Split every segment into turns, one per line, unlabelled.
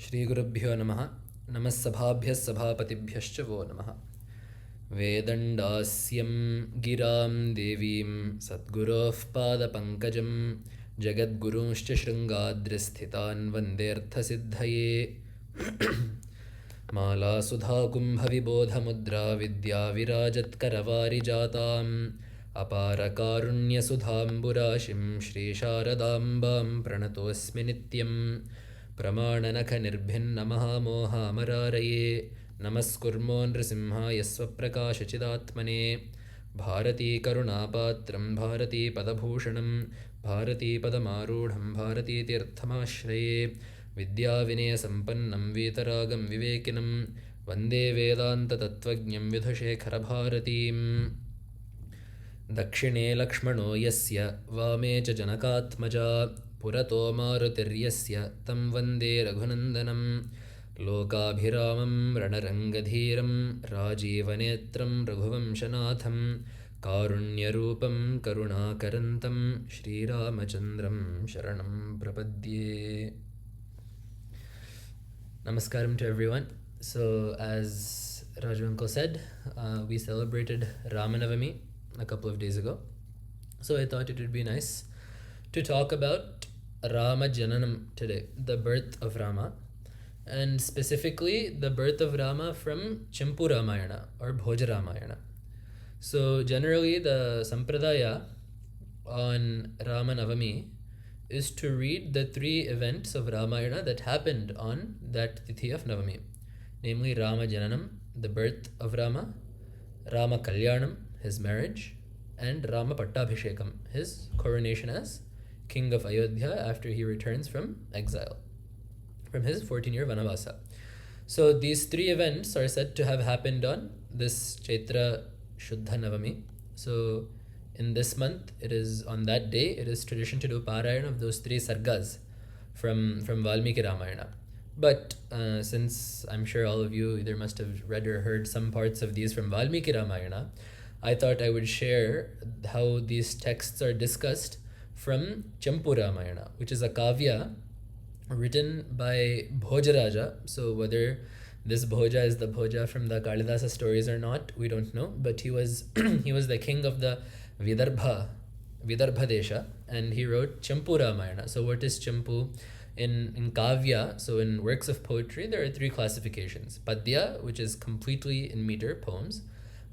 श्रीगुरुभ्यो नमः। नमः सभाभ्यः सभापतिभ्यश्च वो नमः। वेदण्डास्यं गिरां देवीं सद्गुरोः पादपङ्कजं जगद्गुरूंश्च शृङ्गाद्रिस्थितान् वन्देऽर्थसिद्धये। मालासुधाकुम्भविबोधमुद्रा विद्याविराजत्करवारिजाताम् अपारकारुण्यसुधाम्बुराशिं श्रीशारदाम्बां प्रणतोऽस्मि नित्यम्। प्रमाणनखनिर्भिन्नमहामोहामरारये नमस्कुर्मो नृसिंहाय स्वप्रकाशचिदात्मने। भारतीकरुणापात्रं भारतीपदभूषणं भारतीपदमारूढं भारतीतीर्थमाश्रये। विद्याविनयसम्पन्नं वीतरागं विवेकिनं वन्दे वेदान्ततत्त्वज्ञं विधुशेखरभारतीम्। दक्षिणे लक्ष्मणो यस्य वामे च जनकात्मजा पुरतो मारुतिर्यस्य तं वन्दे रघुनन्दनं। लोकाभिरामं रणरङ्गधीरं राजीवनेत्रं रघुवंशनाथं कारुण्यरूपं करुणाकरन्तं श्रीरामचन्द्रं शरणं प्रपद्ये. Namaskaram to everyone. So as Raju uncle said, we celebrated Ramanavami a couple of days ago. So I thought it would be nice to talk about Ramajananam today, the birth of Rama, and specifically the birth of Rama from Champu Ramayana or Bhojaraja. So generally the sampradaya on Ramanavami is to read the three events of Ramayana that happened on that tithi of Navami, namely Ramajananam, the birth of Rama, Rama Kalyanam, his marriage, and Rama Pattabhishekam, his coronation as king of Ayodhya after he returns from exile, from his 14-year Vanavasa. So these three events are said to have happened on this Chaitra Shuddha Navami. So in this month, it is on that day, it is tradition to do Parayana of those three sargas from Valmiki Ramayana. But since I'm sure all of you either must have read or heard some parts of these from Valmiki Ramayana, I thought I would share how these texts are discussed from Champu Ramayana, which is a kavya written by Bhojaraja. So whether this Bhoja is the Bhoja from the Kalidasa stories or not, we don't know. But he was he was the king of the Vidarbha Desha, and he wrote Champu Ramayana. So what is Champu? In kavya, so in works of poetry, there are three classifications. Padya, which is completely in meter, poems.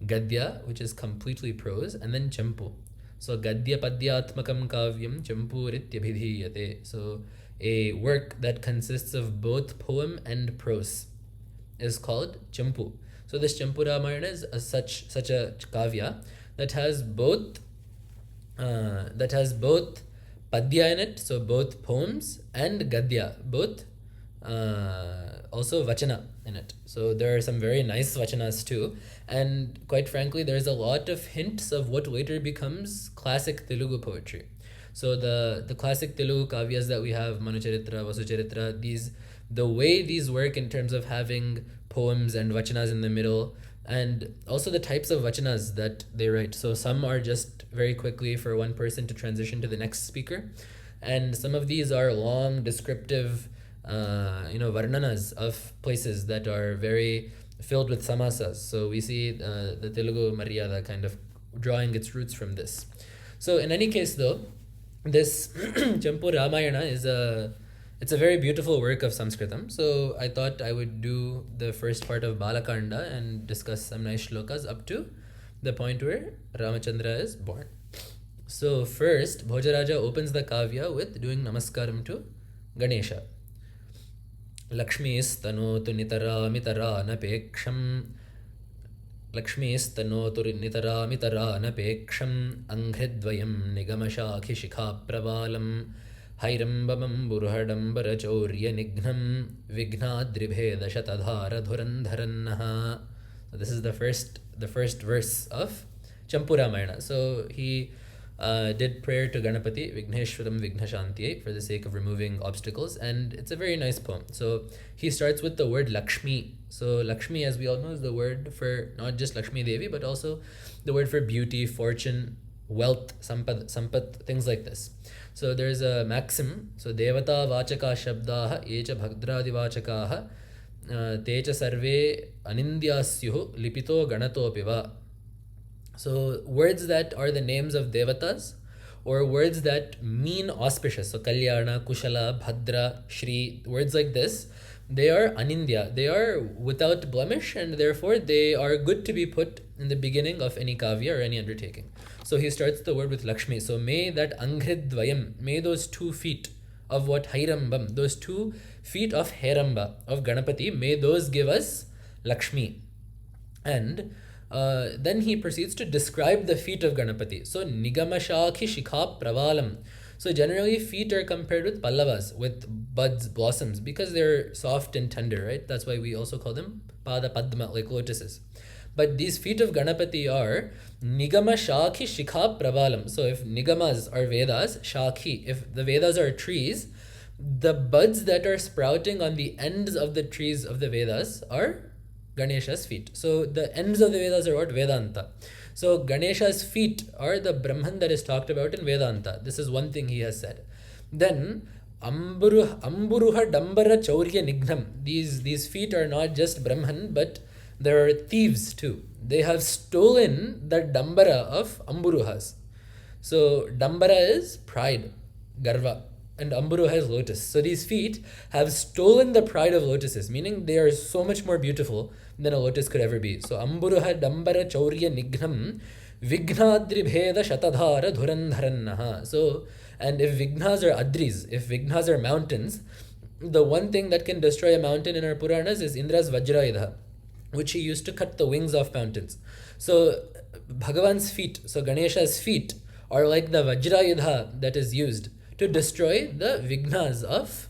Gadya, which is completely prose, and then Champu. So Gadya Padyatmakam Kavyam Champurithyabhidhiyate. So a work that consists of both poem and prose is called Champu. So this Champu Ramayana is such a kavya that has both padya in it, so both poems, and gadya, both also vachana in it. So there are some very nice vachanas too, and quite frankly there's a lot of hints of what later becomes classic Telugu poetry. So the classic Telugu kavyas that we have, Manucharitra, Vasucharitra, the way these work in terms of having poems and vachanas in the middle, and also the types of vachanas that they write. So some are just very quickly for one person to transition to the next speaker, and some of these are long descriptive varnanas of places that are very filled with samasas. So we see the Telugu Maryada kind of drawing its roots from this. So in any case though, this Champu Ramayana it's a very beautiful work of Sanskritam. So I thought I would do the first part of Balakanda and discuss some nice shlokas up to the point where Ramachandra is born. So first, Bhojaraja opens the kavya with doing namaskaram to Ganesha. Lakshmistanotu nitaramitaranapeksham Lakshmistanotu nitaramitaranapeksham Anghridvayam nigamashakhi pravalam Hairambamam Burhadambara Chaurya Nignam Vignadribheda Shatadhara Dhurandharannaha. So this is the first verse of Champu Ramayana. So he did prayer to Ganapati, Vigneshwaram Vignashantiye, for the sake of removing obstacles, and it's a very nice poem. So he starts with the word Lakshmi. So Lakshmi, as we all know, is the word for not just Lakshmi Devi, but also the word for beauty, fortune, wealth, sampat, things like this. So there's a maxim. So devata vachaka shabdaha echa bhagdradi vachakaha techa sarve anindyasyuh lipito ganato piva. So words that are the names of devatas, or words that mean auspicious. So kalyana, kushala, bhadra, shri, words like this, they are anindya. They are without blemish, and therefore they are good to be put in the beginning of any kavya or any undertaking. So he starts the word with Lakshmi. So may that anghridvayam, may those 2 feet of what Hairambam, those 2 feet of Hairamba, of Ganapati, may those give us Lakshmi. And then he proceeds to describe the feet of Ganapati. So Nigamashakhi Shikha Pravalam. So generally feet are compared with pallavas, with buds, blossoms, because they're soft and tender, right? That's why we also call them Pada Padma, like lotuses. But these feet of Ganapati are Nigama Shakhi Shikha Pravalam. So if Nigamas are Vedas, Shakhi, if the Vedas are trees, the buds that are sprouting on the ends of the trees of the Vedas are Ganesha's feet. So the ends of the Vedas are what? Vedanta. So Ganesha's feet are the Brahman that is talked about in Vedanta. This is one thing he has said. Then Amburuha Dambara Chaurya Nignam. These feet are not just Brahman, but there are thieves too. They have stolen the Dambara of Amburuhas. So Dambara is pride, Garva, and Amburuha is lotus. So these feet have stolen the pride of lotuses, meaning they are so much more beautiful than a lotus could ever be. So Amburuha Dambara Chaurya Nignam Vignadri Bheda Shatadhara Dhurandharannaha. So, and if Vignas are Adris, if Vignas are mountains, the one thing that can destroy a mountain in our Puranas is Indra's Vajrayudha, which he used to cut the wings off mountains. So Bhagavan's feet, so Ganesha's feet, are like the Vajrayudha that is used to destroy the Vignas of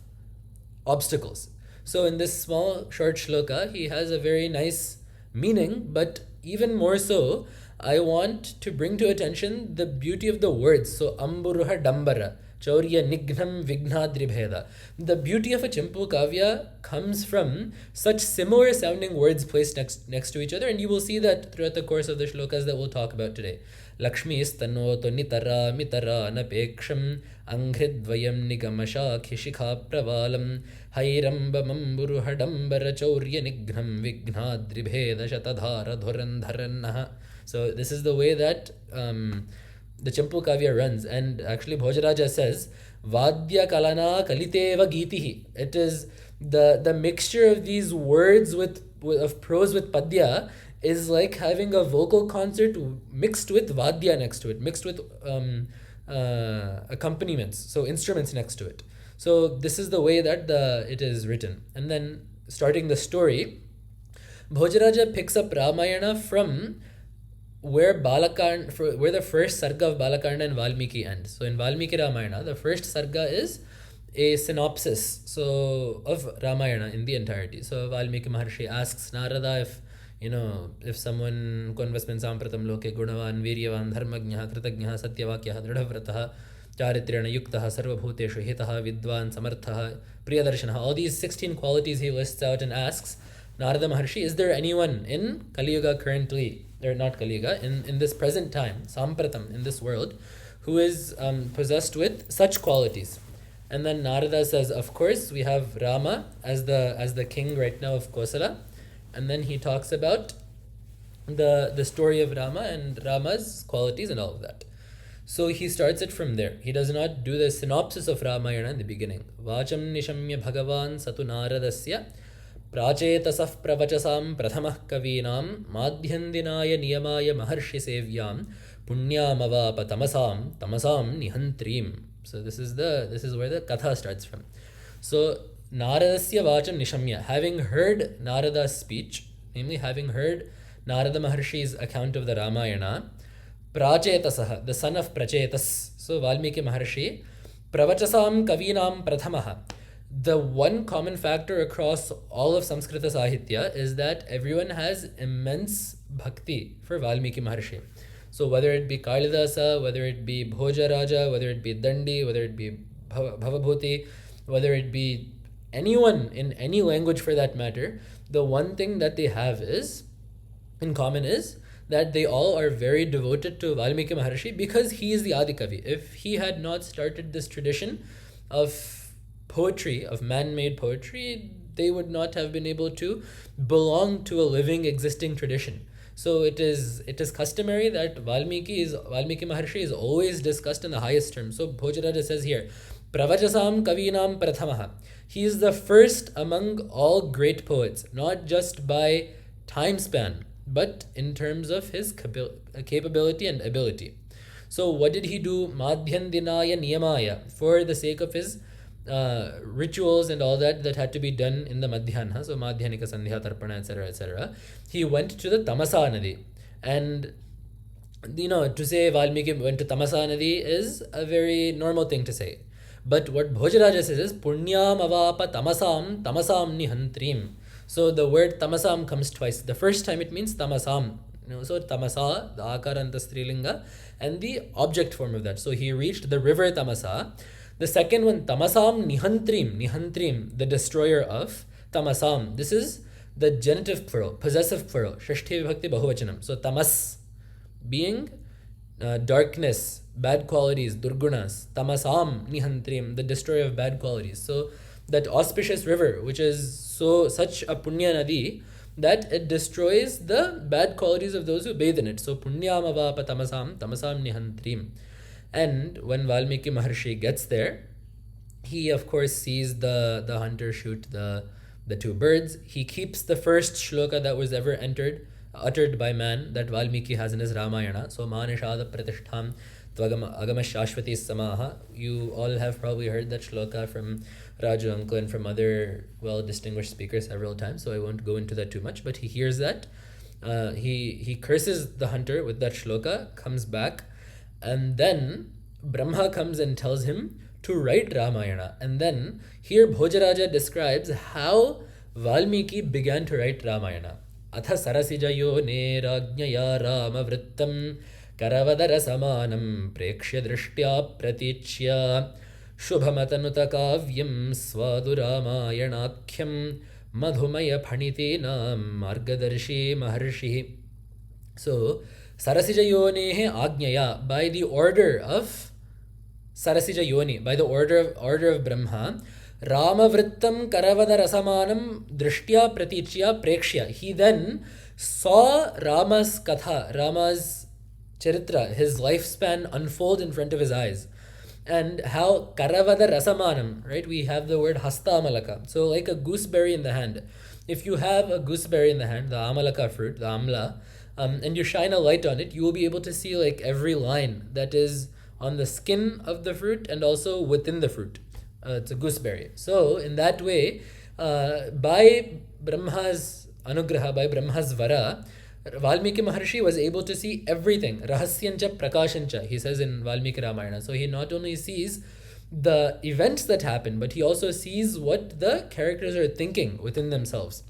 obstacles. So in this small short shloka, he has a very nice meaning, but even more so, I want to bring to attention the beauty of the words. So Amburuha Dambara, Chaurya Nignam Vignadribheda. The beauty of a Champu Kavya comes from such similar sounding words placed next to each other, and you will see that throughout the course of the shlokas that we'll talk about today. Lakshmi istanoto nitara mitara napeksham anghridvayam nigamasha khishikha pravalam hairamba mamburu hadambara chaurya nignam vignadribheda shatadhara dhurandharannaha. So this is the way that the Champu Kavya runs, and actually Bhojaraja says Vadya Kalana Kaliteva Gitihi. It is the mixture of these words of prose with Padya is like having a vocal concert mixed with Vadya next to it, mixed with accompaniments, so instruments next to it. So this is the way that it is written. And then starting the story, Bhojaraja picks up Ramayana from where the first sarga of Balakanda and Valmiki end. So in Valmiki Ramayana, the first sarga is a synopsis of Ramayana in the entirety. So Valmiki Maharshi asks Narada if someone konvasmin sampratam loke gunavan viryavan dharmagnyah kritagnyah satyavakyah dridhavratah charitrena yuktaha sarvabhuteshu hitaha vidvan samarthaha priyadarshanaha, all these 16 qualities he lists out and asks Narada Maharshi, is there anyone in Kali Yuga currently, or not Kali Yuga, in this present time, Sampratam, in this world, who is possessed with such qualities? And then Narada says, of course, we have Rama as the king right now of Kosala. And then he talks about the story of Rama and Rama's qualities and all of that. So he starts it from there. He does not do the synopsis of Ramayana in the beginning. Vacham nishamya bhagavan satu naradasya Prachetasah pravachasam prathamah kavinam madhyandinaya niyamaya maharshi sevyam punyamavapa tamasam nihantrim. So this is where the katha starts from. So Naradasya vacham nishamya, having heard Narada's speech, namely having heard Narada Maharshi's account of the Ramayana, Prachetasah, the son of Prachetas, so Valmiki Maharshi, pravachasam kavinam prathamaha. The one common factor across all of Samskrita Sahitya is that everyone has immense bhakti for Valmiki Maharshi. So whether it be Kalidasa, whether it be Bhojaraja, whether it be Dandi, whether it be Bhavabhuti, whether it be anyone in any language for that matter, the one thing that they have in common is that they all are very devoted to Valmiki Maharshi because he is the Adikavi. If he had not started this tradition of poetry, of man-made poetry, they would not have been able to belong to a living, existing tradition. So it is customary that Valmiki Maharshi is always discussed in the highest terms. So Bhojaraja says here, Pravachasam Kavinam Prathamaha. He is the first among all great poets, not just by time span, but in terms of his capability and ability. So what did he do? Madhyandinaya Niyamaya, for the sake of his rituals and all that had to be done in the Madhyana, so Madhyanika Sandhya Tarpana, etc., etc. He went to the Tamasa Nadi. And to say Valmiki went to Tamasa Nadi is a very normal thing to say. But what Bhojaraja says is Punyam avapa tamasam nihantrim. So the word tamasam comes twice. The first time it means tamasam. So tamasa, the akaranta strilinga, and the object form of that. So he reached the river Tamasa. The second one, tamasam nihantrim, the destroyer of tamasam. This is the genitive plural, possessive plural, shashti vibhakti bahuvachanam. So tamas, being darkness, bad qualities, durgunas, tamasam nihantrim, the destroyer of bad qualities. So that auspicious river, which is such a punya nadi, that it destroys the bad qualities of those who bathe in it. So punyam avapa tamasam nihantrim. And when Valmiki Maharshi gets there, he of course sees the hunter shoot the two birds. He keeps the first shloka that was ever uttered by man that Valmiki has in his Ramayana. So Manishada Pratishtham Tvagama Agama Shashvati Samaha. You all have probably heard that shloka from Raju Uncle and from other well-distinguished speakers several times, so I won't go into that too much. But he hears that. He curses the hunter with that shloka, comes back, and then Brahma comes and tells him to write Ramayana. And then here Bhojaraja describes how Valmiki began to write Ramayana. Atha sarasijayo ne rajñaya rama vrittam karavadara samanam prekshya drishtya pratichya shubhamatanuta kavyam svadu ramayanakyam madhumaya phanitena margadarshi maharshi. So Sarasija Yonehe Agnyaya, by the order of Sarasija Yoni, by the order of Brahma, Rama Vrittam Karavada Rasamanam Drishtya Pratichya Prekshya. He then saw Rama's Katha, Rama's Charitra, his lifespan unfold in front of his eyes. And how Karavada Rasamanam, right? We have the word Hasta Amalaka. So like a gooseberry in the hand. If you have a gooseberry in the hand, the Amalaka fruit, the Amla, and you shine a light on it, you will be able to see like every line that is on the skin of the fruit and also within the fruit. It's a gooseberry. So in that way, by Brahma's anugraha, by Brahma's vara, Valmiki Maharshi was able to see everything. Rahasyancha prakashancha, he says in Valmiki Ramayana. So he not only sees the events that happen, but he also sees what the characters are thinking within themselves.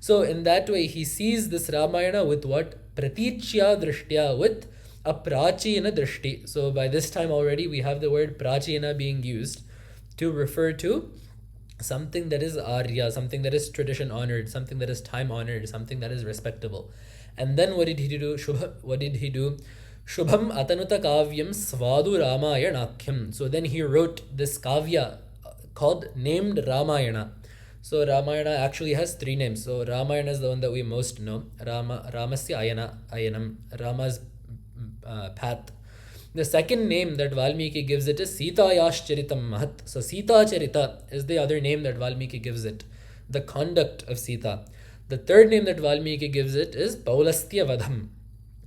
So in that way, he sees this Ramayana with what? Pratichya drishtya, with a prachina drishti. So by this time already, we have the word prachina being used to refer to something that is arya, something that is tradition honored, something that is time honored, something that is respectable. And then what did he do? Shubham atanuta kavyam svadu ramayanakyam. So then he wrote this kavya named Ramayana. So Ramayana actually has three names. So Ramayana is the one that we most know. Ramasya ayanam, Rama's path. The second name that Valmiki gives it is Sitayash Charitam Mahat. So Sita Charita is the other name that Valmiki gives it, the conduct of Sita. The third name that Valmiki gives it is Paulastya Vadham.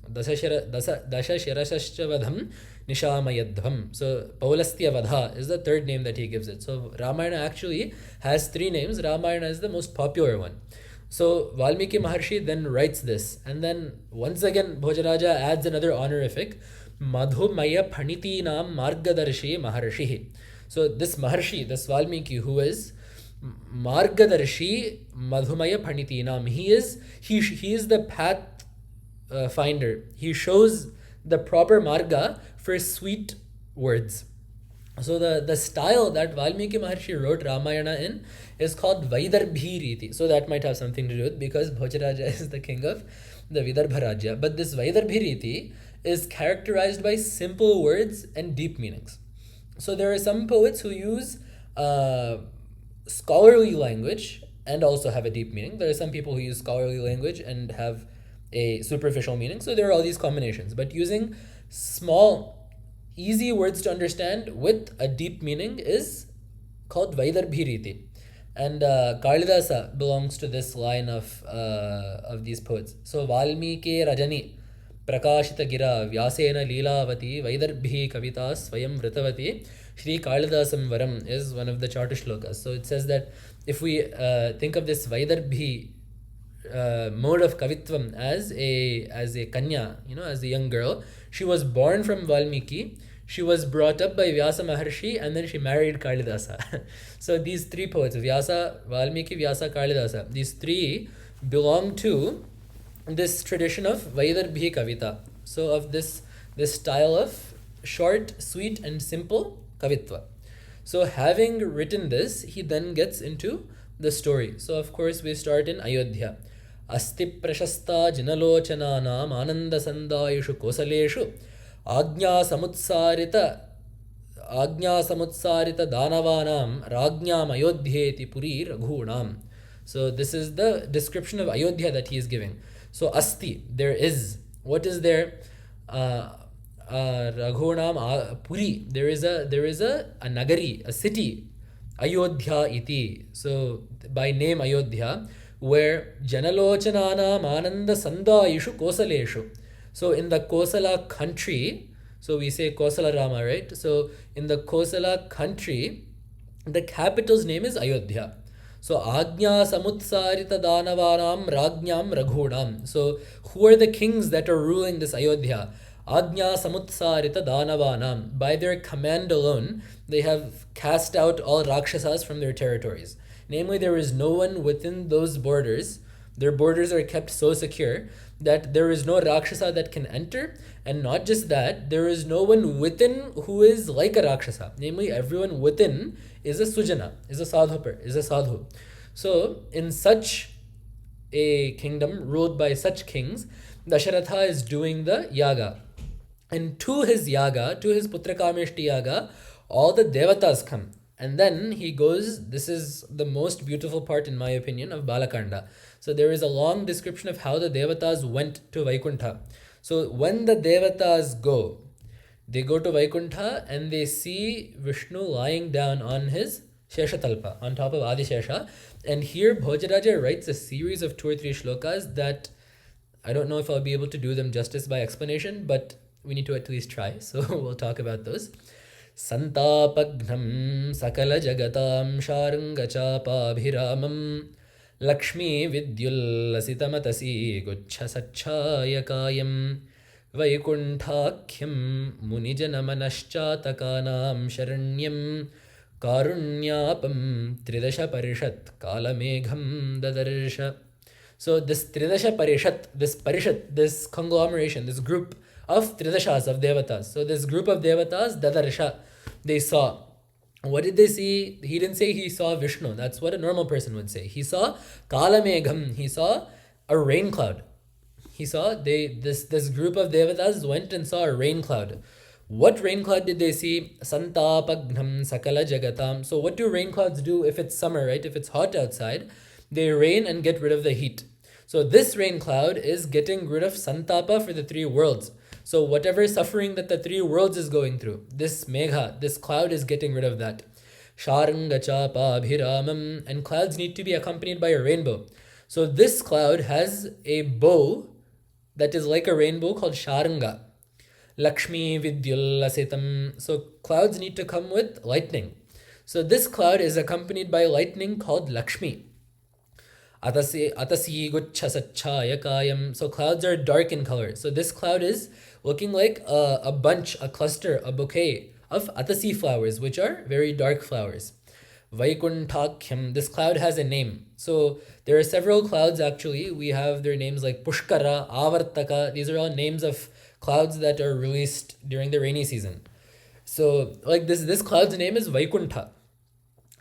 Dasha Shirashascha Vadham Nishamayadham. So Paulastya Vadha is the third name that he gives it. So Ramayana actually has three names. Ramayana is the most popular one. So Valmiki Maharshi then writes this. And then once again Bhojaraja adds another honorific, Madhumaya Phanitinam Margadarshi Maharshi. So this Maharshi, this Valmiki, who is Margadarshi Madhumaya Phanitinam, he is the path finder. He shows the proper marga for sweet words. So the style that Valmiki Maharshi wrote Ramayana in is called Vaidarbhi Riti. So that might have something to do with, because Bhojaraja is the king of the Vidarbha Rajya. But this Vaidarbhi Riti is characterized by simple words and deep meanings. So there are some poets who use scholarly language and also have a deep meaning. There are some people who use scholarly language and have a superficial meaning. So there are all these combinations. But using small, easy words to understand with a deep meaning is called Vaidarbhi Riti. And Kalidasa belongs to this line of these poets. So Valmiki Rajani Prakashita Gira Vyasena Leelavati Vaidarbhi Kavita Swayam Vritavati Shri Kalidasam Varam is one of the charter shlokas. So it says that if we think of this Vaidarbhi mode of kavitvam as a kanya, as a young girl, she was born from Valmiki, she was brought up by Vyasa Maharshi, and then she married Kalidasa. So these three poets, Vyasa, Valmiki, Vyasa, Kalidasa, these three belong to this tradition of Vaidarbhi Kavita. So of this style of short, sweet, and simple kavitva. So having written this, he then gets into the story. So of course we start in Ayodhya. Asti prashasta jinalochananam ananda sandayushu kosaleshu Agnya samutsarita danavanam rajnyam ayodhyeti puri raghunam. So this is the description of Ayodhya that he is giving. So asti, there is. What is there? Raghunam puri. There is a nagari, a city, Ayodhya iti. So by name Ayodhya, where Janalochananam Ananda Sandayishu Kosaleshu. So in the Kosala country, so we say Kosala Rama, right? So in the Kosala country, the capital's name is Ayodhya. So Agnya Samutsarita Danavanam Rajnyam Raghunam. So who are the kings that are ruling this Ayodhya? Agnya Samutsarita Danavanam. By their command alone, they have cast out all Rakshasas from their territories. Namely, there is no one within those borders. Their borders are kept so secure that there is no Rakshasa that can enter. And not just that, there is no one within who is like a Rakshasa. Namely, everyone within is a Sujana, is a Sadhupar, is a Sadhu. So, in such a kingdom ruled by such kings, Dasharatha is doing the yaga. And to his yaga, to his Putrakameshti yaga, all the devatas come. And then he goes, this is the most beautiful part in my opinion of Balakanda. So there is a long description of how the devatas went to Vaikuntha. So when the devatas go, they go to Vaikuntha and they see Vishnu lying down on his Sheshatalpa, on top of Adishesha. And here Bhojaraja writes a series of 2 or 3 shlokas that I don't know if I'll be able to do them justice by explanation, but we need to at least try. So we'll talk about those. Santapagnam sakala jagatam sharangachapabhiramam Lakshmi vidyullasitamasi guchhasachayakayam Vaikunthakyam munijanamanaschaatakanam sharanyam Karunyapam Tridasha Parishat Kalamegham Dadarsha. So this Tridasha Parishat, this conglomeration, this group of Tridashas, of Devatas. So this group of Devatas, Dadarsha, they saw. What did they see? He didn't say he saw Vishnu. That's what a normal person would say. He saw Kalamegham. He saw a rain cloud. He saw this group of Devatas went and saw a rain cloud. What rain cloud did they see? Santapagnam sakala jagatam. So what do rain clouds do if it's summer, right? If it's hot outside, they rain and get rid of the heat. So this rain cloud is getting rid of Santapa for the 3 worlds. So whatever suffering that the 3 worlds is going through, this megha, this cloud is getting rid of that. Sharangachapa bhiramam. And clouds need to be accompanied by a rainbow. So this cloud has a bow that is like a rainbow called Sharanga. Lakshmi vidyullasitam. So clouds need to come with lightning. So this cloud is accompanied by lightning called Lakshmi. Atasi guchhasachayakayam. So clouds are dark in color. So this cloud is looking like a bunch, a cluster, a bouquet of atasi flowers, which are very dark flowers. Vaikunthakyam. This cloud has a name. So there are several clouds actually. We have their names like Pushkara, Avartaka. These are all names of clouds that are released during the rainy season. So like this cloud's name is Vaikuntha.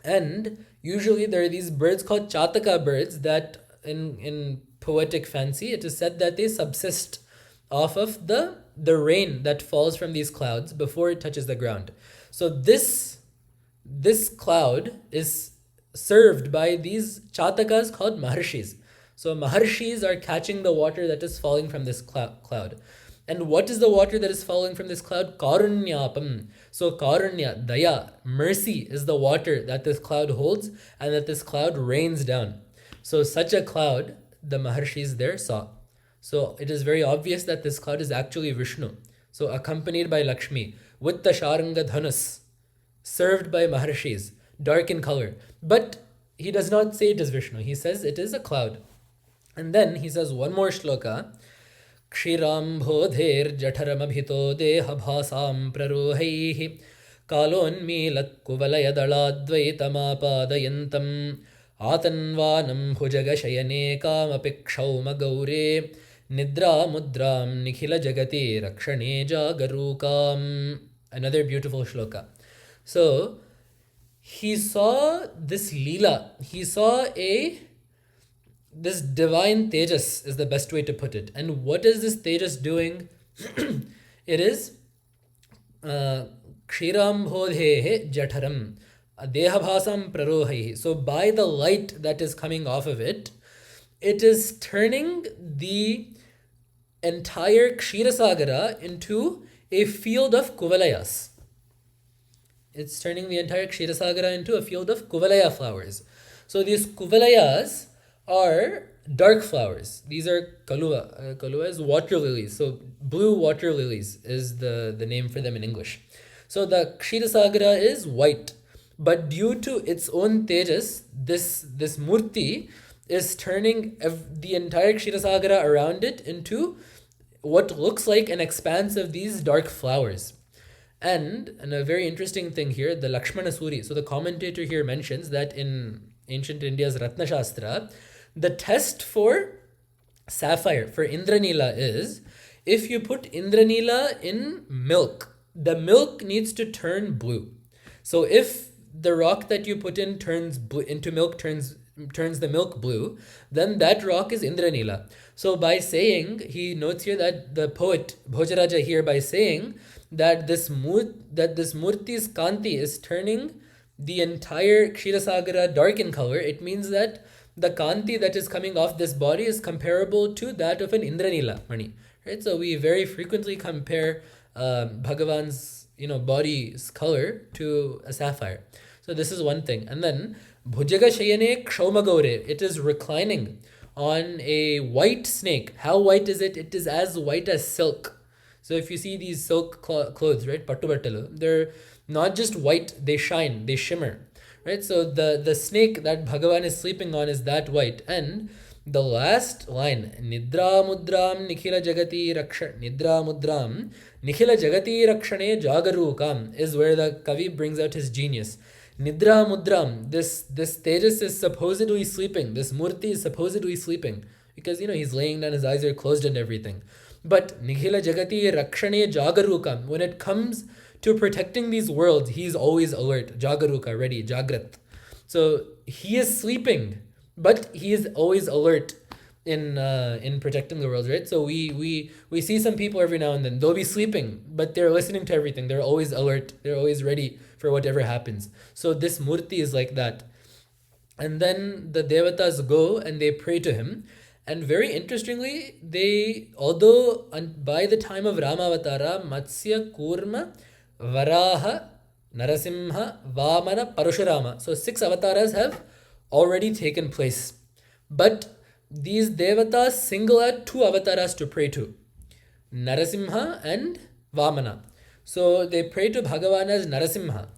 And usually there are these birds called Chataka birds that in poetic fancy it is said that they subsist off of the rain that falls from these clouds before it touches the ground. So this cloud is served by these Chatakas called Maharshis. So Maharshis are catching the water that is falling from this cloud. And what is the water that is falling from this cloud? Karunyapam. So Karunya, Daya, mercy is the water that this cloud holds and that this cloud rains down. So such a cloud, the Maharshis there saw. So it is very obvious that this cloud is actually Vishnu. So accompanied by Lakshmi, with the Sharanga Dhanus, served by Maharshis, dark in color. But he does not say it is Vishnu. He says it is a cloud. And then he says one more shloka. क्षीराम्भोधेर्जठरमभितो देहभासां प्ररोहैः कालोन्मीलत्कुवलयदलाद्वैतमापादयन्तम् आतन्वानं भुजगशयने कामपिक्षौमगौरे निद्रामुद्रां निखिलजगति रक्षणे जागरूकाम्. Another beautiful shloka. So he saw this Leela. He saw this divine Tejas is the best way to put it. And what is this Tejas doing? It is Kshirambhodhehe Jataram Dehabhasam Prarohaihi. So by the light that is coming off of it, it is turning the entire Kshirasagara into a field of Kuvalayas. It's turning the entire Kshirasagara into a field of Kuvalaya flowers. So these Kuvalayas are dark flowers. These are kalua. Kalua is water lilies. So blue water lilies is the name for them in English. So the Kshirasagara is white. But due to its own tejas, this murti is turning the entire Kshirasagara around it into what looks like an expanse of these dark flowers. And a very interesting thing here, the Lakshmana Suri. So the commentator here mentions that in ancient India's Ratna Shastra, the test for sapphire, for Indranila, is if you put Indranila in milk, the milk needs to turn blue. So if the rock that you put in turns into milk, turns the milk blue, then that rock is Indranila. So by saying, he notes here that the poet Bhojaraja here, by saying that this murti's kanti is turning the entire Kshirasagara dark in color, it means that the kanti that is coming off this body is comparable to that of an Indranila mani. Right? So we very frequently compare Bhagavan's body's color to a sapphire. So this is one thing. And then Bhujaga Shayane Kshaumagaure, it is reclining on a white snake. How white is it? It is as white as silk. So if you see these silk clothes, right, Pattu Battalu, they're not just white, they shine, they shimmer. Right? So the snake that Bhagavan is sleeping on is that white. And the last line, Nidra Mudram Nikhila Jagati Rakshane Jagarukam, is where the Kavi brings out his genius. Nidra Mudram, this Tejas is supposedly sleeping, this Murti is supposedly sleeping, because he's laying down, his eyes are closed and everything. But Nikhila Jagati Rakshane Jagarukam, when it comes to protecting these worlds, he's always alert. Jagaruka, ready, Jagrat. So he is sleeping, but he is always alert in protecting the world, right? So we see some people every now and then, they'll be sleeping, but they're listening to everything. They're always alert. They're always ready for whatever happens. So this murti is like that. And then the devatas go and they pray to him. And very interestingly, although by the time of Ramavatara, Matsya, Kurma, Varaha, Narasimha, Vamana, Parashurama. So 6 avatars have already taken place. But these devatas single out 2 avatars to pray to, Narasimha and Vamana. So they pray to Bhagavan as Narasimha.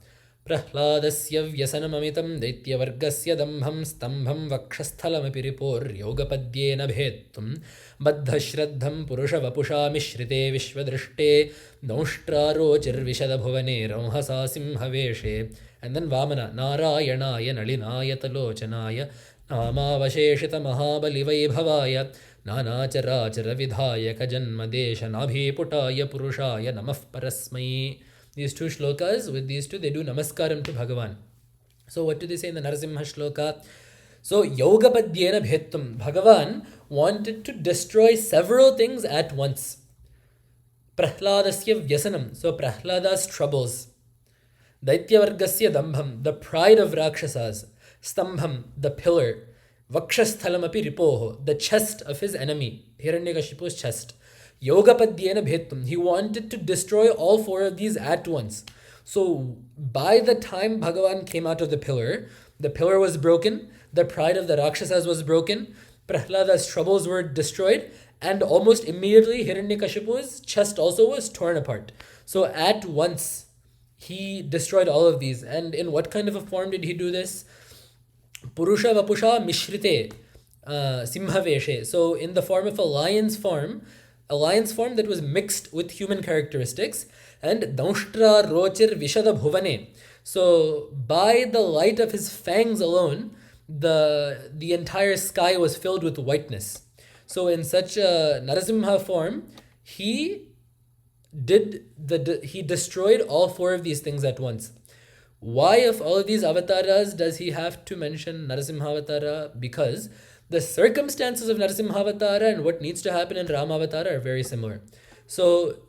Prahladasya vyasanamamitam daityavargasya dambham stambham vakshasthalamapi ripor yogapadyena bhettum baddhashraddham purusha vapusha mishrite vishvadrishte naushtrarochirvishada bhuvane ramhasa simhaveshe. And then Vamana, Narayanaya nalinaya talochanaya namavasheshita mahabali vaibhavaya nanachara chara vidhayaka janmadesha nabhiputaya purushaya namah parasmai. these two shlokas, with these two, they do namaskaram to Bhagavan. So what do they say in the Narasimha shloka? So yogapadyena bhettum. Bhagavan wanted to destroy several things at once. Prahladasya vyasanam. So Prahlada's troubles. Daityavargasya dambham. The pride of Rakshasas. Stambham. The pillar. Vakshasthalamapi ripoho. The chest of his enemy. Hiranyakashipu's chest. Yogapadyena bhettum. He wanted to destroy all four of these at once. So by the time Bhagavan came out of the pillar was broken, the pride of the Rakshasas was broken, Prahlada's troubles were destroyed, and almost immediately Hiranyakashipu's chest also was torn apart. So at once he destroyed all of these. And in what kind of a form did he do this? Purusha Vapusha Mishrite Simhaveshe. So in the form of a lion's form that was mixed with human characteristics, and Danshtra Rochir Vishada Bhuvane. So by the light of his fangs alone, the entire sky was filled with whiteness. So in such a Narasimha form, he destroyed all four of these things at once. Why of all of these avatars does he have to mention Narasimha Avatara? Because the circumstances of Narasimha Avatara and what needs to happen in Rama Avatara are very similar. So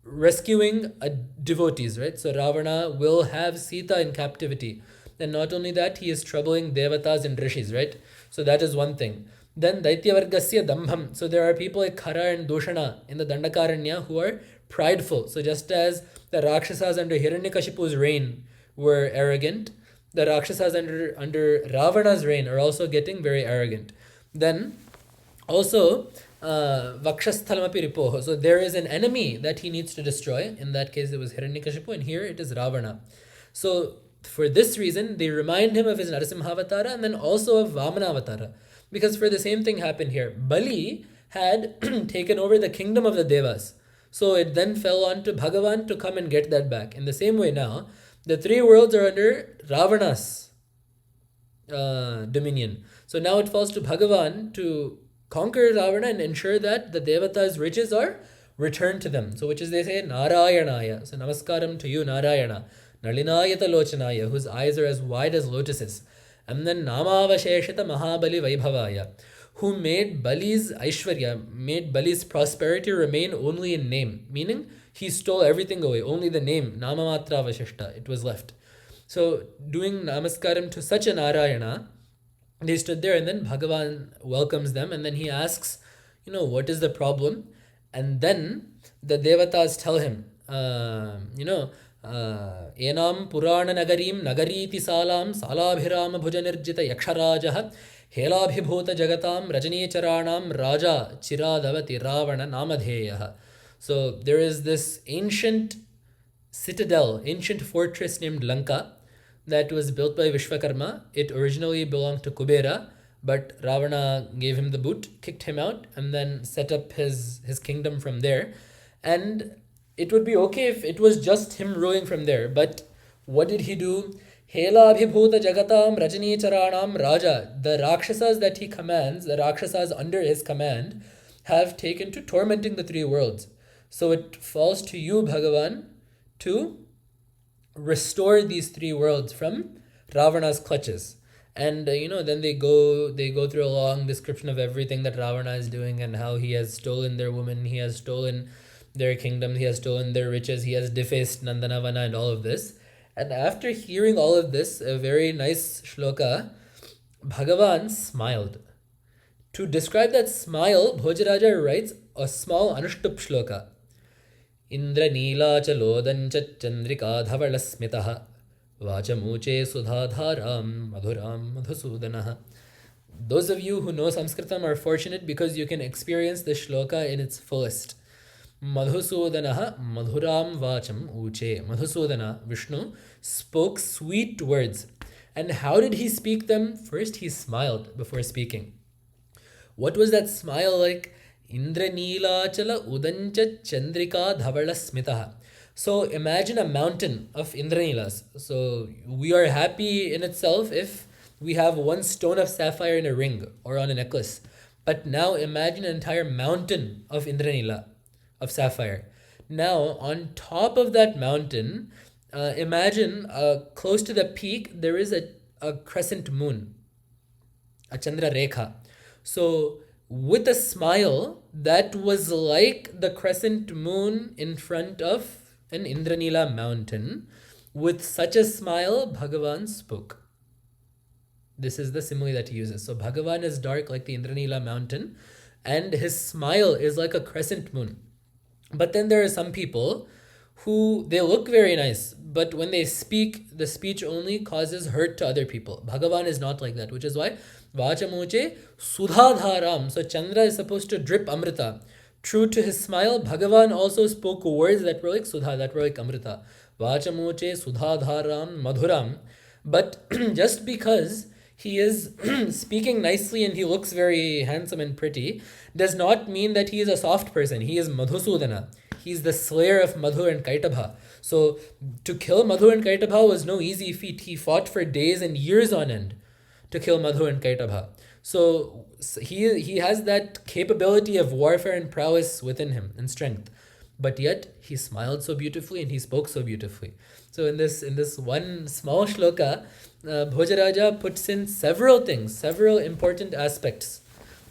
rescuing devotees, right? So Ravana will have Sita in captivity. And not only that, he is troubling Devatas and Rishis, right? So that is one thing. Then Daityavargasya Dambham. So there are people like Khara and Doshana in the Dandakaranya who are prideful. So just as the Rakshasas under Hiranyakashipu's reign were arrogant, the Rakshasas under Ravana's reign are also getting very arrogant. Then also Vakshasthalamapi ripoho. So there is an enemy that he needs to destroy. In that case, it was Hiranyakashipu, and here it is Ravana. So for this reason, they remind him of his Narasimhavatara and then also of Vamanavatara. Because for the same thing happened here. Bali had taken over the kingdom of the Devas. So it then fell on to Bhagavan to come and get that back. In the same way now, the three worlds are under Ravana's dominion. So now it falls to Bhagavan to conquer Ravana and ensure that the Devata's riches are returned to them. So which is, they say, Narayanaya. So namaskaram to you, Narayana. Nalinayata Lochanaya, whose eyes are as wide as lotuses. And then Namavasheshita Mahabali Vaibhavaya, who made Bali's Aishwarya, made Bali's prosperity remain only in name. Meaning, he stole everything away, only the name, Namamatra Vashishta, it was left. So doing namaskaram to such a Narayana, they stood there, and then Bhagavan welcomes them, and then he asks, what is the problem? And then the Devatas tell him, Enam Purana Nagarim Nagariti Salam Salabhirama Bhujanirjita Yaksharajaha Helabhibhuta Jagatam Rajani Charanam Raja Chiradavati Ravana Namadheyaha. So there is this ancient citadel, ancient fortress named Lanka that was built by Vishwakarma. It originally belonged to Kubera, but Ravana gave him the boot, kicked him out, and then set up his kingdom from there. And it would be okay if it was just him ruling from there. But what did he do? Hela Abhibhuta Jagatam Rajani Charanam Raja. The Rakshasas that he commands, the Rakshasas under his command, have taken to tormenting the three worlds. So it falls to you, Bhagavan, to restore these three worlds from Ravana's clutches. And then they go through a long description of everything that Ravana is doing and how he has stolen their women, he has stolen their kingdom, he has stolen their riches, he has defaced Nandanavana and all of this. And after hearing all of this, a very nice shloka, Bhagavan smiled. To describe that smile, Bhojaraja writes a small Anushtup shloka. Indra Neela cha lodancha chandrika dhavala smitaha vachamuche sudhadharam madhuram madhusudanaha. Those of you who know Sanskritam are fortunate because you can experience the shloka in its fullest. Madhusudanaha madhuram vacham uche. Madhusudana, Vishnu, spoke sweet words. And how did he speak them? First, he smiled before speaking. What was that smile like? Indra Neelachala Udancha Chandrika Dhavala Smitaha. So imagine a mountain of Indranilas. So we are happy in itself if we have one stone of sapphire in a ring or on a necklace. But now imagine an entire mountain of Indranila, of sapphire. Now, on top of that mountain, imagine close to the peak, there is a crescent moon, a Chandra Rekha. So, with a smile, that was like the crescent moon in front of an Indranila mountain. With such a smile, Bhagavan spoke. This is the simile that he uses. So, Bhagavan is dark like the Indranila mountain, and his smile is like a crescent moon. But then there are some people who they look very nice, but when they speak, the speech only causes hurt to other people. Bhagavan is not like that, which is why Vachamuche Sudhadharam. So Chandra is supposed to drip Amrita. True to his smile, Bhagavan also spoke words that were like Sudha, that were like Amrita. Vachamuche Sudhadharam Madhuram. But just because he is speaking nicely and he looks very handsome and pretty does not mean that he is a soft person. He is Madhusudana. He's the slayer of Madhu and Kaitabha. So to kill Madhu and Kaitabha was no easy feat. He fought for days and years on end to kill Madhu and Kaitabha. So he has that capability of warfare and prowess within him and strength. But yet he smiled so beautifully and he spoke so beautifully. So in this one small shloka, Bhojaraja puts in several things, several important aspects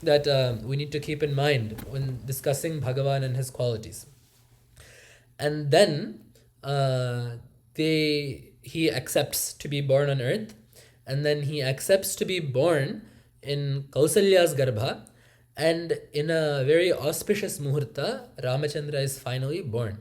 that we need to keep in mind when discussing Bhagavan and his qualities. And then he accepts to be born on earth, and then he accepts to be born in Kausalya's Garbha, and in a very auspicious muhurta, Ramachandra is finally born.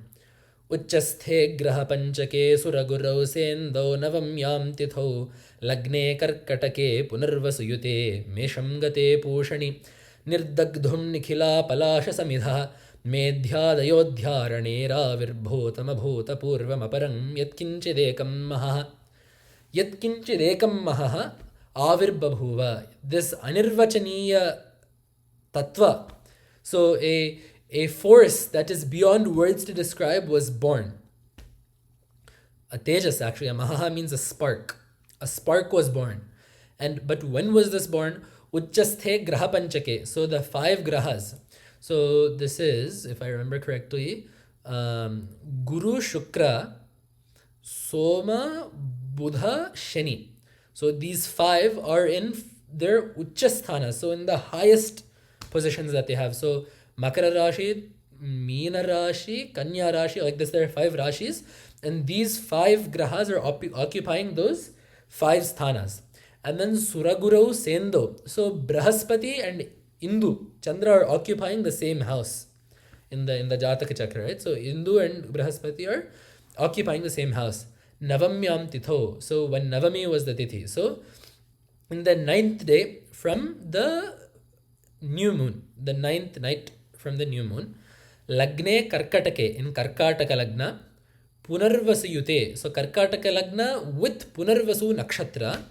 Uchchasthe graha panchake suragurau sendau navamyam tithau lagne karkatake punarvasuyute mesham gate pushani nirdagdhum nikhila palasha samidha medhyadayodhyarane ravirbhotamabhota purvamaparam yatkinchidekam maha avirbabhuva. This anirvachaniya tattva, so a force that is beyond words to describe, was born. A tejas, actually, a maha means a spark. A spark was born. But when was this born? Uchchasthe graha panchake. So the 5 grahas. So this is, if I remember correctly, Guru, Shukra, Soma, Buddha, Shani. So these 5 are in their Uchchasthana, so in the highest positions that they have. So Makara Rashi, Meena Rashi, Kanya Rashi, like this, there are 5 Rashis, and these 5 grahas are occupying those 5 sthanas. And then Suraguru Sendo. So Brahaspati and Indu, Chandra, are occupying the same house in the Jataka Chakra, right? So Indu and Brahaspati are occupying the same house. Navamyam Titho. So when Navami was the Tithi. So in the 9th day from the new moon, the 9th night from the new moon, Lagne Karkatake, in Karkataka Lagna, Punarvasuyute. So Karkataka Lagna with Punarvasu Nakshatra,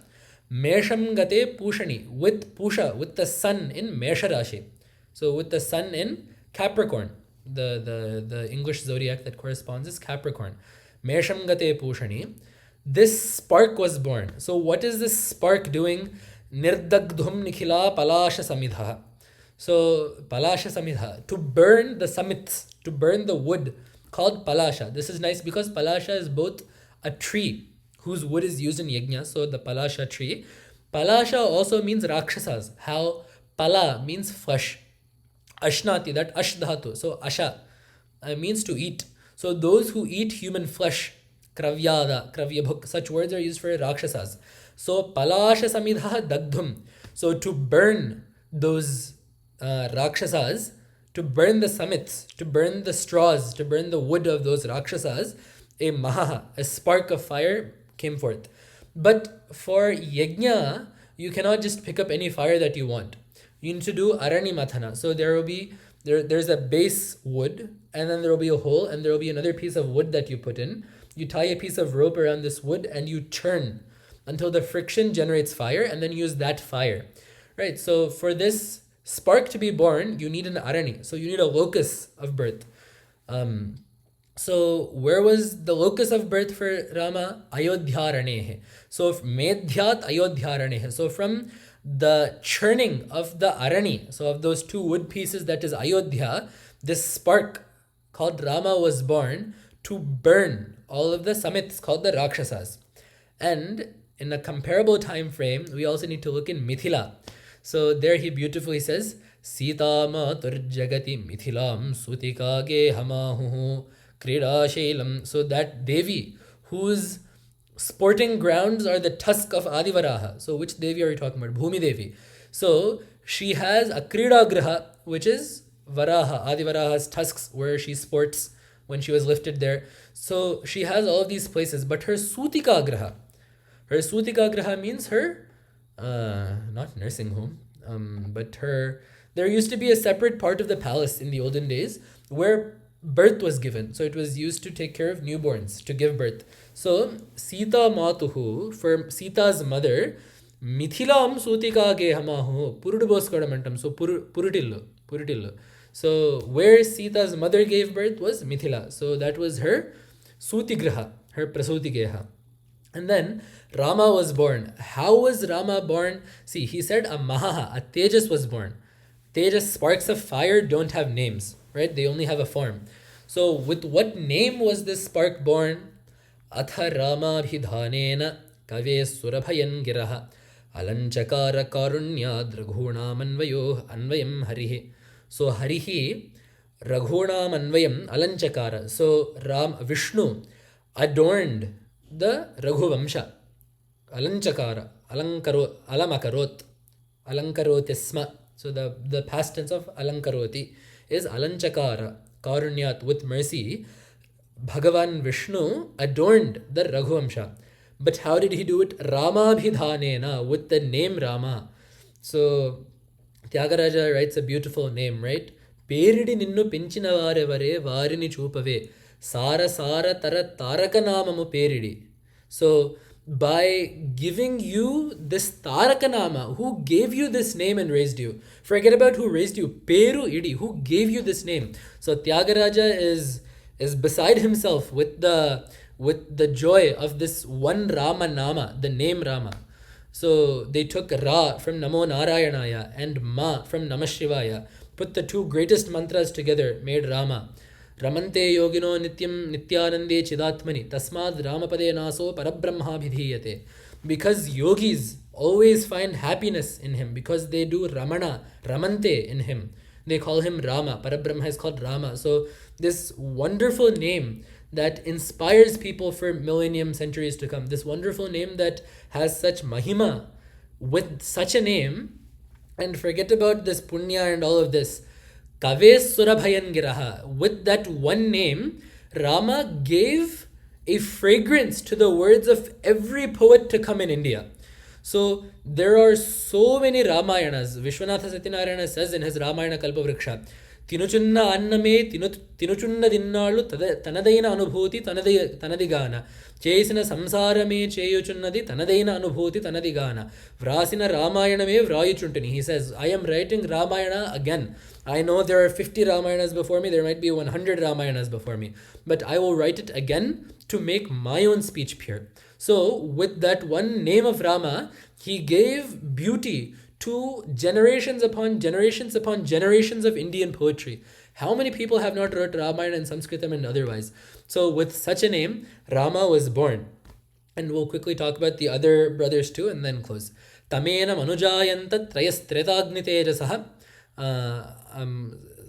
Mesham Gate Pushani, with Pusha, with the sun in Mesha Rashi. So with the sun in Capricorn, the English zodiac that corresponds is Capricorn. Mesham Gate Pushani. This spark was born. So what is this spark doing? Nirdagdhum Nikhila Palasha Samidha. So Palasha Samidha, to burn the samits, to burn the wood, called Palasha. This is nice because Palasha is both a tree whose wood is used in yajna, so the Palasha tree. Palasha also means Rakshasas. How Pala means flesh. Ashnati, that Ash dhatu. So Asha means to eat. So those who eat human flesh, Kravyada, Kravyabhuk, such words are used for Rakshasas. So Palasha Samidha Dagdhum. So to burn those Rakshasas, to burn the samits, to burn the straws, to burn the wood of those Rakshasas, a maha, a spark of fire came forth. But for yajna, you cannot just pick up any fire that you want. You need to do arani mathana. So there's a base wood, and then there will be a hole, and there will be another piece of wood that you put in. You tie a piece of rope around this wood and you churn until the friction generates fire, and then use that fire. Right? So for this spark to be born, you need an arani. So you need a locus of birth. So where was the locus of birth for Rama? Ayodhyaranehe. So Medhyat Ayodhyaranehe. So from the churning of the arani, so of those 2 wood pieces, that is Ayodhya, this spark called Rama was born to burn all of the samits called the Rakshasas. And in a comparable time frame, we also need to look in Mithila. So there he beautifully says, Sita matur jagati mithilam sutika ge hamahu krida shelam. So that Devi, whose sporting grounds are the tusk of Adivaraha. So which Devi are you talking about? Bhumi Devi. So she has a krida graha, which is Varaha, Adivaraha's tusks, where she sports when she was lifted there. So she has all of these places, but her Sutika graha means her, not nursing home, but her, there used to be a separate part of the palace in the olden days where birth was given. So it was used to take care of newborns, to give birth. So Sita Matuhu, for Sita's mother, Mithilam Sutika ge hamahu, Puruduboskadamantam, so Purutillu. So where Sita's mother gave birth was Mithila. So that was her Sutigraha, her Prasutigeha. And then Rama was born. How was Rama born? See, he said a Mahaha, a Tejas was born. Tejas, sparks of fire, don't have names, right? They only have a form. So with what name was this spark born? Atha Rama Bhidhanena Kave Surabhayan Giraha Alanchakara Karunya Draghuna Manvayo Anvayam Harihi. So Harihi Raghuna Manvayam Alanchakara. So Vishnu adorned the Raghu Vamsha. Alanchakara, Alamakarot, Alankarotisma. So the past tense of Alankaroti is Alanchakara, Karunyat, with mercy. Bhagavan Vishnu adorned the Raghu Vamsha. But how did he do it? Rama Bhidhanena, with the name Rama. So Tyagaraja writes a beautiful name, right? Peridi ninnu pinchinavare vare varini chupave. Sara Sara Tara Tarakanamamu Peridi. So by giving you this Tarakanama, who gave you this name and raised you? Forget about who raised you. Peru Idi, who gave you this name? So Tyagaraja is beside himself with the joy of this one Rama Nama, the name Rama. So they took Ra from Namo Narayanaya and Ma from Namah Shivaya, put the two greatest mantras together, made Rama. Ramante yogino nityam nityanande chidatmani tasmad ramapade naso parabrahma bhidhiyate. Because yogis always find happiness in him, because they do ramante in him. They call him Rama. Parabrahma is called Rama. So this wonderful name that inspires people for millennium centuries to come, this wonderful name that has such mahima, with such a name, and forget about this punya and all of this. Kave Surabhayan Giraha. With that one name, Rama gave a fragrance to the words of every poet to come in India. So there are so many Ramayanas. Vishwanatha Satyanarayana says in his Ramayana Kalpavriksha, Tinuchunna anname tinuchunna dinnalu tanadaina anubhuti tanadigana. Chesina samsarame cheyuchunnadi tanadaina anubhuti tanadigana. Vrasina Ramayaname vrayuchuntani. He says, I am writing Ramayana again. I know there are 50 Ramayanas before me, there might be 100 Ramayanas before me, but I will write it again to make my own speech pure. So with that one name of Rama, he gave beauty to generations upon generations upon generations of Indian poetry. How many people have not wrote Ramayana in Sanskritam and otherwise? So with such a name, Rama was born. And we'll quickly talk about the other brothers too and then close. Tamena manujayanta trayastretagnitejasaha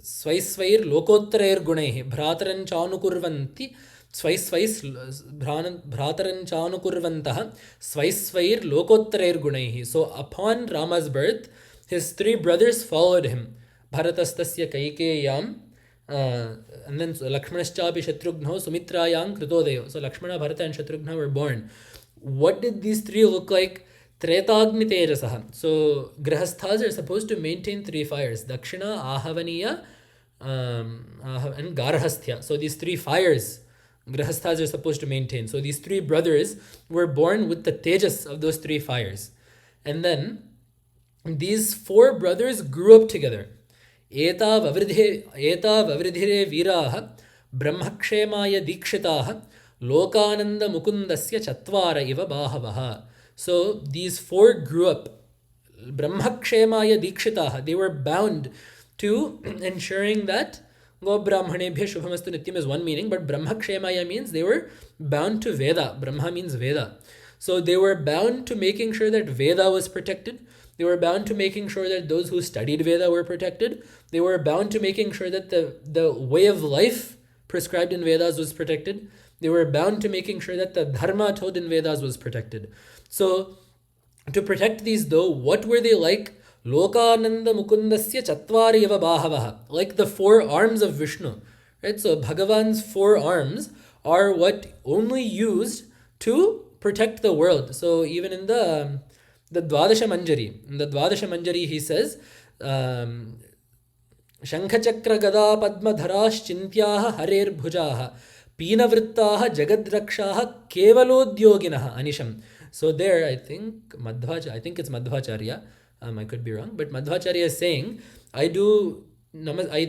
Svaisvair lokottarair gunaihi bhrataran chanukurvanti Bhrataran chanukurvantaha Svaisvair lokottarair gunaihi. So upon Rama's birth, his three brothers followed him. Bharatastasya Kaikeyam, and then Lakshmanaschapi Shatrughnau Sumitrayang Kritodayo. So Lakshmana, Bharata and Shatrugna were born. What did these three look like? Tretagni Tejasaha. So Grahasthas are supposed to maintain three fires: Dakshina, Ahavaniya, and Garhasthya. So these three fires Grahasthas are supposed to maintain. So these three brothers were born with the Tejas of those three fires. And then these four brothers grew up together. Eta vavridhire viraha brahmakshemaya dikshitaha lokananda mukundasya chatvara iva bahavaha. So these four grew up. Brahmakshemaya dikshitaha. They were bound to ensuring that Go Brahmanebhya Shubhamastu Nityam is one meaning, but Brahma Kshemaya means they were bound to Veda. Brahma means Veda. So they were bound to making sure that Veda was protected. They were bound to making sure that those who studied Veda were protected. They were bound to making sure that the way of life prescribed in Vedas was protected. They were bound to making sure that the dharma told in Vedas was protected. So to protect these though, what were they like? Lokananda Mukundasya Chatvari Eva Bahavaha. Like the four arms of Vishnu. Right? So Bhagavan's four arms are what only used to protect the world. So even in the Dvadasha Manjari, he says, Shankachakra Gada Padma Dharash Chintyaha Harer Bhujaha Peenavrittaha Jagadrakshaha Kevalodhyoginaha Anisham. So there, I think it's Madhvacharya. I could be wrong, but Madhvacharya is saying, I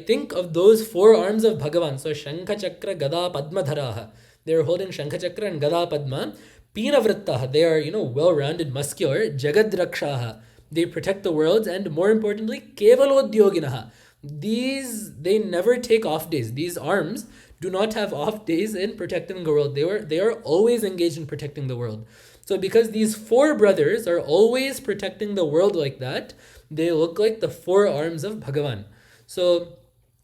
think of those four arms of Bhagavan. So Shankha Chakra Gada Padma Dharaha. They are holding Shankha Chakra and Gada Padma. Peenavrittaha. They are, well-rounded, muscular. Jagadrakshaha. They protect the worlds, and more importantly, Kevalodhyoginaha. They never take off days. These arms do not have off days in protecting the world. They are always engaged in protecting the world. So because these four brothers are always protecting the world like that, they look like the four arms of Bhagavan. So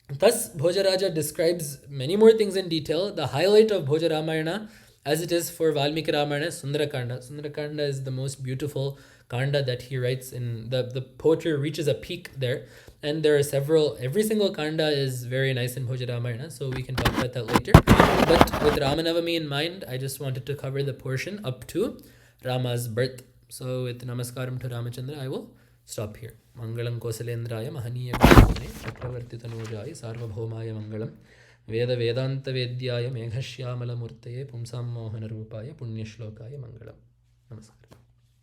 thus Bhojaraja describes many more things in detail. The highlight of Bhoja Ramayana, as it is for Valmiki Ramayana, is Sundarakanda. Sundarakanda is the most beautiful kanda that he writes in. The poetry reaches a peak there. And there are every single kanda is very nice in Bhoja Ramayana, so we can talk about that later. But with Ramanavami in mind, I just wanted to cover the portion up to Rama's birth. So with Namaskaram to Ramachandra, I will stop here. Mangalam Kosalendraya Mahaniya Vishwane Chakravarti Tanujaya Sarvabhaumaya Mangalam Veda Vedanta Vedyaya Meghashyamala Murtaye Pumsam Mohana Rupaya Punya Shlokaya Mangalam. Namaskaram.